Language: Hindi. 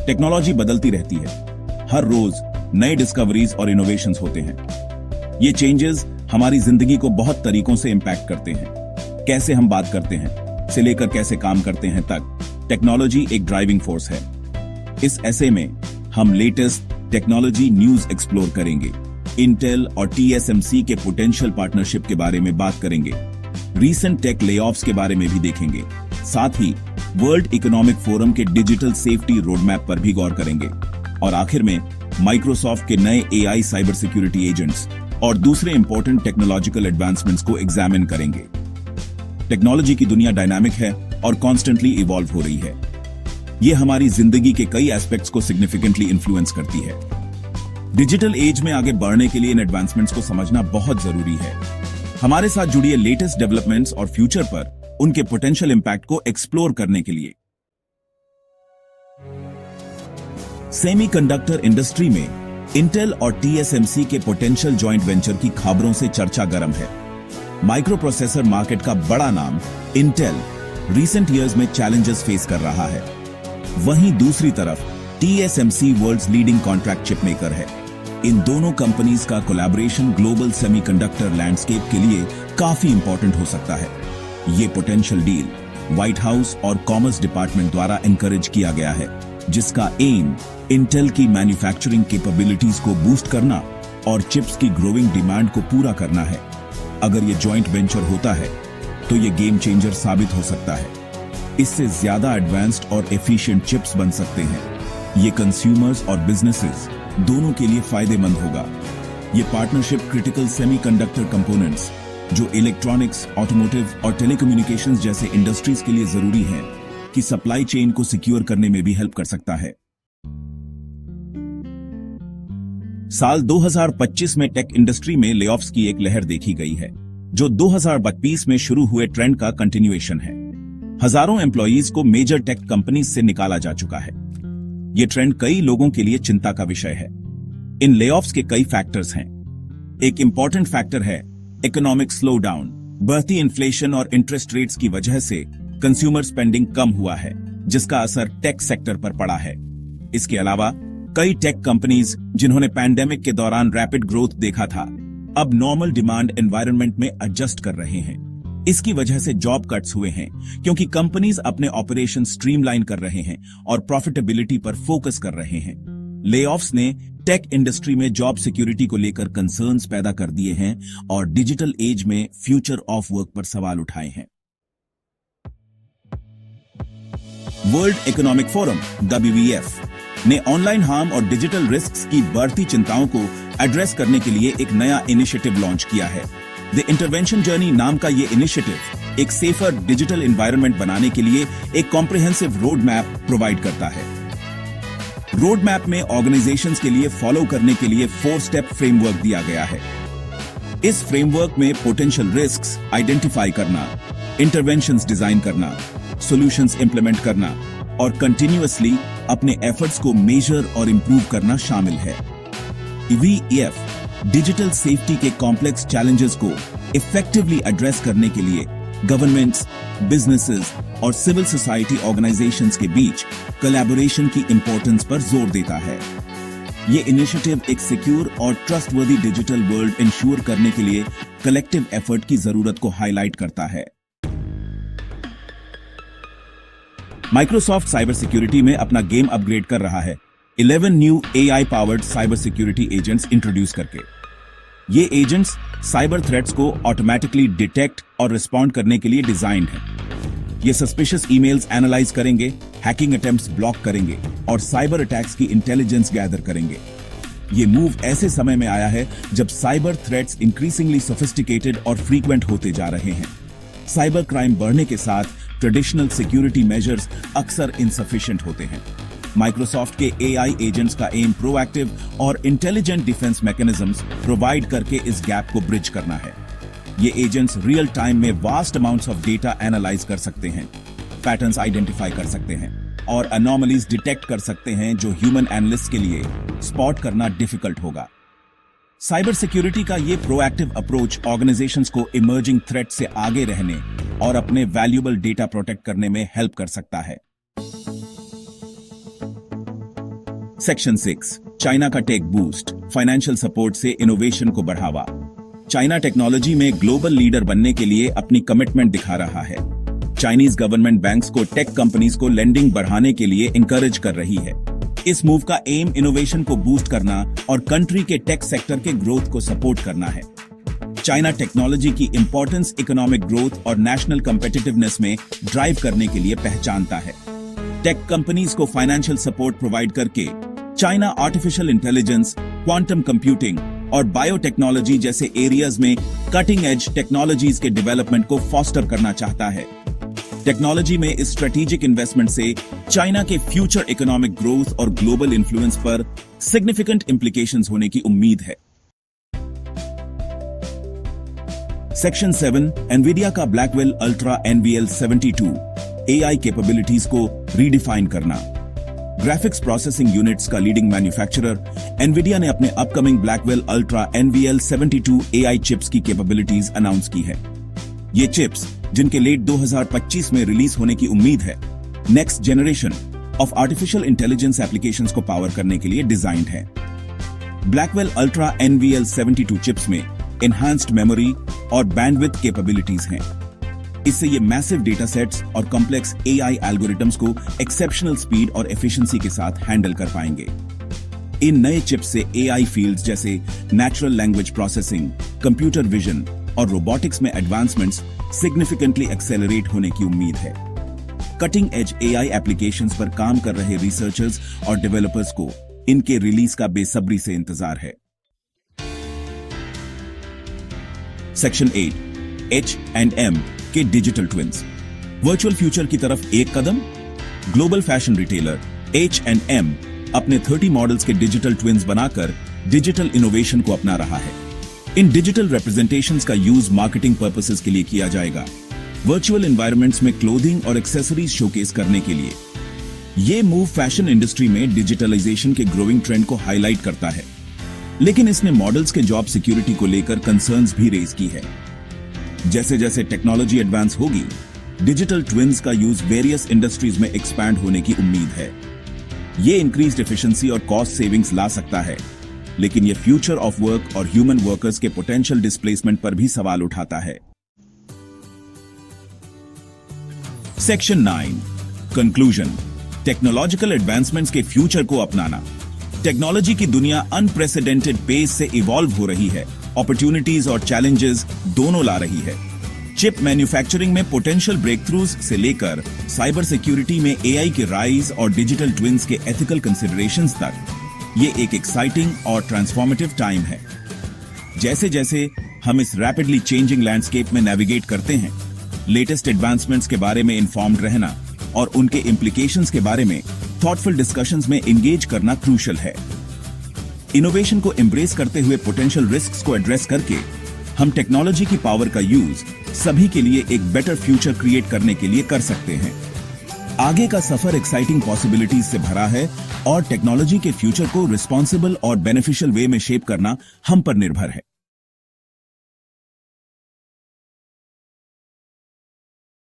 टेक्नोलॉजी बदलती रहती है। हर रोज नए डिस्कवरीज और इनोवेशंस होते हैं। ये चेंजेस हमारी जिंदगी को बहुत तरीकों से इंपैक्ट करते हैं। कैसे हम बात करते हैं से लेकर कैसे काम करते हैं तक टेक्नोलॉजी एक ड्राइविंग फोर्स है। इस ऐसे में हम लेटेस्ट टेक्नोलॉजी न्यूज एक्सप्लोर करेंगे। इंटेल और TSMC के पोटेंशियल पार्टनरशिप के बारे में बात करेंगे। रीसेंट टेक लेऑफ्स के बारे में भी देखेंगे। साथ ही वर्ल्ड इकोनॉमिक फोरम के डिजिटल सेफ्टी रोडमैप पर भी गौर करेंगे। और आखिर में माइक्रोसॉफ्ट के नए AI साइबर सिक्योरिटी एजेंट्स और दूसरे इंपॉर्टेंट टेक्नोलॉजिकल एडवांसमेंट्स को एग्जामिन करेंगे। टेक्नोलॉजी की दुनिया डायनामिक है और कॉन्स्टेंटली इवॉल्व हो रही है। ये हमारी जिंदगी के कई एस्पेक्ट्स को सिग्निफिकेंटली इन्फ्लुएंस करती है। डिजिटल एज में आगे बढ़ने के लिए इन एडवांसमेंट्स को समझना बहुत जरूरी है। हमारे साथ जुड़िए लेटेस्ट डेवलपमेंट्स और फ्यूचर पर उनके पोटेंशियल इंपैक्ट को एक्सप्लोर करने के लिए। सेमीकंडक्टर इंडस्ट्री में इंटेल और TSMC के पोटेंशियल जॉइंट वेंचर की खबरों से चर्चा गर्म है। माइक्रो प्रोसेसर मार्केट का बड़ा नाम इंटेल रीसेंट ईयर्स में चैलेंजेस फेस कर रहा है। वहीं दूसरी तरफ TSMC world's leading contract chip maker है। इन दोनों कंपनीज का कोलैबोरेशन ग्लोबल सेमीकंडक्टर लैंडस्केप के लिए काफी इंपॉर्टेंट हो सकता है। ये पोटेंशियल डील व्हाइट हाउस और कॉमर्स डिपार्टमेंट द्वारा एनकरेज किया गया है, जिसका एम इंटेल की मैन्युफैक्चरिंग कैपेबिलिटीज को बूस्ट करना और चिप्स की ग्रोइंग डिमांड को पूरा करना है। अगर ये जॉइंट वेंचर होता है तो ये गेम चेंजर साबित हो सकता है। इससे ज्यादा एडवांस्ड और एफिशिएंट चिप्स बन सकते हैं। ये कंज्यूमर्स और बिजनेसेस दोनों के लिए फायदेमंद होगा। ये पार्टनरशिप क्रिटिकल सेमीकंडक्टर कंपोनेंट्स जो इलेक्ट्रॉनिक्स, ऑटोमोटिव और टेलीकम्युनिकेशंस जैसे इंडस्ट्रीज के लिए जरूरी हैं कि सप्लाई चेन को सिक्योर करने में भी हेल्प कर सकता है। साल 2025 में टेक इंडस्ट्री में लेऑफ्स की एक लहर देखी गई है, जो 2022 में शुरू हुए ट्रेंड का कंटिन्यूएशन है। हजारों एम्प्लॉयज को मेजर टेक कंपनीज से निकाला जा चुका है। ये ट्रेंड कई लोगों के लिए चिंता का विषय है। इन लेऑफ्स के कई फैक्टर्स हैं। एक इंपॉर्टेंट फैक्टर है इकोनॉमिक स्लो डाउन। बढ़ती इन्फ्लेशन और इंटरेस्ट रेट्स की वजह से कंज्यूमर स्पेंडिंग कम हुआ है, जिसका असर टेक सेक्टर पर पड़ा है। इसके अलावा कई टेक कंपनीज जिन्होंने पैंडेमिक के दौरान रैपिड ग्रोथ देखा था, अब नॉर्मल डिमांड एनवायरनमेंट में एडजस्ट कर रहे हैं। इसकी वजह से जॉब कट्स हुए हैं, क्योंकि कंपनीज अपने ऑपरेशन स्ट्रीमलाइन कर रहे हैं और प्रॉफिटेबिलिटी पर फोकस कर रहे हैं। लेऑफ्स ने टेक इंडस्ट्री में जॉब सिक्योरिटी को लेकर कंसर्न्स पैदा कर दिए हैं और डिजिटल एज में फ्यूचर ऑफ वर्क पर सवाल उठाए हैं। वर्ल्ड इकोनॉमिक फोरम WEF ने ऑनलाइन हार्म और डिजिटल रिस्क्स की बढ़ती चिंताओं को एड्रेस करने के लिए एक नया इनिशिएटिव लॉन्च किया है। द इंटरवेंशन जर्नी नाम का ये इनिशिएटिव एक सेफर डिजिटल एनवायरनमेंट बनाने के लिए एक कॉम्प्रिहेंसिव रोड मैप प्रोवाइड करता है। रोड मैप में ऑर्गेनाइजेशंस के लिए फॉलो करने के लिए 4 स्टेप फ्रेमवर्क दिया गया है। इस फ्रेमवर्क में पोटेंशियल रिस्क्स आइडेंटिफाई करना, इंटरवेंशंस डिजाइन करना, सॉल्यूशंस इंप्लीमेंट करना और कंटिन्यूअसली अपने एफर्ट्स को मेजर और इंप्रूव करना शामिल है। WEF डिजिटल सेफ्टी के कॉम्प्लेक्स चैलेंजेस को इफेक्टिवली एड्रेस करने के लिए गवर्नमेंट्स, बिजनेसेस और सिविल सोसाइटी ऑर्गेनाइजेशंस के बीच कोलैबोरेशन की इंपॉर्टेंस पर जोर देता है। ये इनिशिएटिव एक सिक्योर और ट्रस्टवर्दी डिजिटल वर्ल्ड इंश्योर करने के लिए कलेक्टिव एफर्ट की जरूरत को हाईलाइट करता है। माइक्रोसॉफ्ट साइबर सिक्योरिटी में अपना गेम अपग्रेड कर रहा है 11 new AI powered cyber security agents introduce करके। ये एजेंट्स साइबर थ्रेट्स को ऑटोमेटिकली डिटेक्ट और रिस्पॉन्ड करने के लिए डिजाइंड हैं। ये सस्पिशियस ईमेल्स एनालाइज करेंगे, हैकिंग अटेम्प्ट्स ब्लॉक करेंगे और साइबर अटैक्स की इंटेलिजेंस गैदर करेंगे। ये मूव ऐसे समय में आया है जब साइबर थ्रेट्स इंक्रीजिंगली सोफिस्टिकेटेड और फ्रीक्वेंट होते जा रहे हैं। साइबर क्राइम बढ़ने के साथ ट्रेडिशनल सिक्योरिटी मेजर्स अक्सर इनसफिशिएंट होते हैं। माइक्रोसॉफ्ट के AI एजेंट्स का एम प्रोएक्टिव और इंटेलिजेंट डिफेंस मैकेनिज्म्स प्रोवाइड करके इस गैप को ब्रिज करना है। ये एजेंट्स रियल टाइम में vast amounts of data analyse कर सकते हैं, पैटर्न्स आइडेंटिफाई कर सकते हैं और अनोमलीज डिटेक्ट कर सकते हैं जो ह्यूमन एनालिस्ट के लिए स्पॉट करना डिफिकल्ट होगा। साइबर सिक्योरिटी का ये प्रोएक्टिव अप्रोच ऑर्गेनाइजेशंस को इमर्जिंग थ्रेट से आगे रहने और अपने वैल्यूएबल डेटा प्रोटेक्ट करने में हेल्प कर सकता है। सेक्शन 6 चाइना का टेक बूस्ट, फाइनेंशियल सपोर्ट से इनोवेशन को बढ़ावा। चाइना टेक्नोलॉजी में ग्लोबल लीडर बनने के लिए अपनी कमिटमेंट दिखा रहा है। चाइनीज गवर्नमेंट बैंक्स को टेक कंपनीज को लेंडिंग बढ़ाने के लिए इंकरेज कर रही है। इस मूव का एम इनोवेशन को बूस्ट करना और कंट्री के टेक सेक्टर के ग्रोथ को सपोर्ट करना है। चाइना टेक्नोलॉजी की इंपॉर्टेंस इकोनॉमिक ग्रोथ और नेशनल कम्पिटिटिवनेस में ड्राइव करने के लिए पहचानता है। टेक कंपनीज को फाइनेंशियल सपोर्ट प्रोवाइड करके China artificial intelligence, quantum computing और बायोटेक्नोलॉजी जैसे एरियाज में कटिंग एज टेक्नोलॉजीज के डेवलपमेंट को फॉस्टर करना चाहता है। टेक्नोलॉजी में इस स्ट्रेटेजिक इन्वेस्टमेंट से चाइना के फ्यूचर इकोनॉमिक ग्रोथ और ग्लोबल इन्फ्लुएंस पर सिग्निफिकेंट इंप्लीकेशंस होने की उम्मीद है। सेक्शन 7 एनवीडिया का Blackwell ultra NVL72 AI capabilities को रीडिफाइन करना। ग्राफिक्स प्रोसेसिंग यूनिट्स का लीडिंग मैन्युफैक्चरर एनवीडिया ने अपने upcoming Blackwell ultra NVL72 AI chips की कैपेबिलिटीज अनाउंस की है। ये चिप्स, जिनके लेट 2025 में रिलीज होने की उम्मीद है, next generation of artificial intelligence applications को पावर करने के लिए डिजाइंड है। ब्लैकवेल अल्ट्रा NVL72 चिप्स में एनहांस्ड मेमोरी और बैंडविड्थ कैपेबिलिटीज हैं। इससे ये मैसिव डेटा सेट्स और कॉम्प्लेक्स AI एल्गोरिथम्स को एक्सेप्शनल स्पीड और एफिशिएंसी के साथ हैंडल कर पाएंगे। इन नए चिप्स से AI फील्ड्स जैसे natural language processing, computer vision और रोबोटिक्स में एडवांसमेंट्स सिग्निफिकेंटली एक्सेलरेट होने की उम्मीद है। कटिंग एज AI एप्लीकेशंस पर काम कर रहे रिसर्चर्स और डेवलपर्स को इनके रिलीज का बेसब्री से इंतजार है। सेक्शन 8 H&M के डिजिटल ट्विंस, वर्चुअल फ्यूचर की तरफ एक कदम। ग्लोबल फैशन रिटेलर H&M अपने 30 मॉडल्स के डिजिटल ट्विंस बनाकर डिजिटल इनोवेशन को अपना रहा है। इन डिजिटल रिप्रेजेंटेशंस का यूज मार्केटिंग पर्पसेस के लिए किया जाएगा, वर्चुअल एनवायरनमेंट्स में क्लोथिंग और एक्सेसरीज शोकेस करने के लिए। ये मूव फैशन इंडस्ट्री में डिजिटलाइजेशन के ग्रोइंग ट्रेंड को हाईलाइट करता है, लेकिन इसने मॉडल्स के जॉब सिक्योरिटी को लेकर कंसर्न्स भी रेज की है। जैसे जैसे टेक्नोलॉजी एडवांस होगी, डिजिटल ट्विंस का यूज वेरियस इंडस्ट्रीज में एक्सपैंड होने की उम्मीद है। ये इंक्रीज्ड एफिशिएंसी और कॉस्ट सेविंग्स ला सकता है, लेकिन ये फ्यूचर ऑफ वर्क और ह्यूमन वर्कर्स के पोटेंशियल डिस्प्लेसमेंट पर भी सवाल उठाता है। सेक्शन 9 कंक्लूजन, टेक्नोलॉजिकल एडवांसमेंट्स के फ्यूचर को अपनाना। टेक्नोलॉजी की दुनिया अनप्रेसिडेंटेड पेस से इवॉल्व हो रही है, अपॉर्चुनिटीज और चैलेंजेस दोनों ला रही है। चिप मैन्युफैक्चरिंग में पोटेंशियल ब्रेकथ्रूज से लेकर साइबर सिक्योरिटी में AI के राइज और डिजिटल ट्विंस के एथिकल कंसिडरेशंस तक, ये एक एक्साइटिंग और ट्रांसफॉर्मेटिव टाइम है। जैसे जैसे हम इस रैपिडली चेंजिंग लैंडस्केप में नेविगेट करते हैं, लेटेस्ट एडवांसमेंट्स के बारे में इन्फॉर्म्ड रहना और उनके इम्प्लीकेशंस के बारे में थॉटफुल डिस्कशंस में एंगेज करना क्रूशियल है। इनोवेशन को एम्ब्रेस करते हुए पोटेंशियल रिस्क्स को एड्रेस करके हम टेक्नोलॉजी की पावर का यूज सभी के लिए एक बेटर फ्यूचर क्रिएट करने के लिए कर सकते हैं। आगे का सफर एक्साइटिंग पॉसिबिलिटीज से भरा है और टेक्नोलॉजी के फ्यूचर को रिस्पॉन्सिबल और बेनिफिशियल वे में शेप करना हम पर निर्भर है।